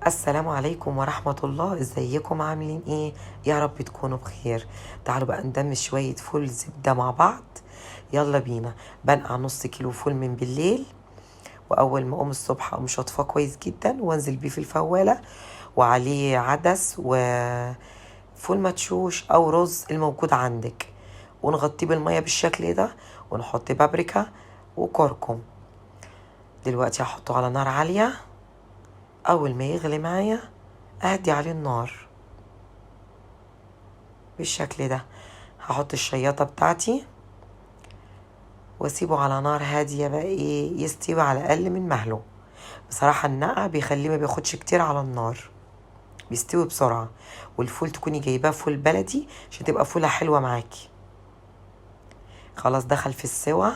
السلام عليكم ورحمة الله. ازيكم عاملين ايه؟ يا رب تكونوا بخير. تعالوا بقى ندمج شوية فول زبدة مع بعض. يلا بينا. بنقع نص كيلو فول من بالليل، واول ما اقوم الصبح اقوم شاطفاه كويس جدا وانزل بيه في الفوالة، وعليه عدس وفول مدشوش او رز الموجود عندك، ونغطيه بالمية بالشكل ده، ونحط بابريكا وكركم. دلوقتي هحطه على نار عالية. اول ما يغلي معايا اهدي عليه النار بالشكل ده. هحط الشياطة بتاعتي واسيبه على نار هادية بقى ايه يستوي على اقل من مهله. بصراحة النقع بيخليه ما بياخدش كتير على النار، بيستوي بسرعة. والفول تكوني جايباه فول بلدي عشان تبقى فولة حلوة معاكي. خلاص دخل في السوا.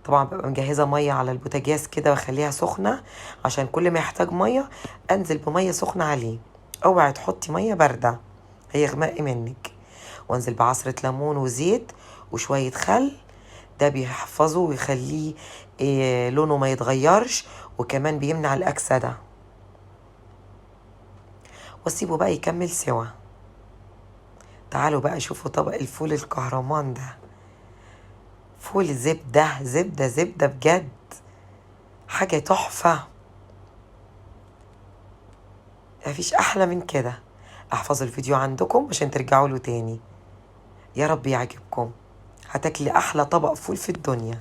طبعا ببقى مجهزة مية على البوتاجاز كده واخليها سخنة، عشان كل ما يحتاج مية انزل بمية سخنة عليه. اوعي تحطي مية باردة هيغمق منك. وانزل بعصرة ليمون وزيت وشوية خل، ده بيحفظه ويخليه لونه ما يتغيرش، وكمان بيمنع الأكسدة. واسيبه بقى يكمل سوا. تعالوا بقى شوفوا طبق الفول الكهرمان ده. فول زبدة زبدة زبدة بجد، حاجة تحفة. مفيش أحلى من كده. احفظوا الفيديو عندكم عشان ترجعوا له تاني. يا رب يعجبكم. هتاكلي أحلى طبق فول في الدنيا.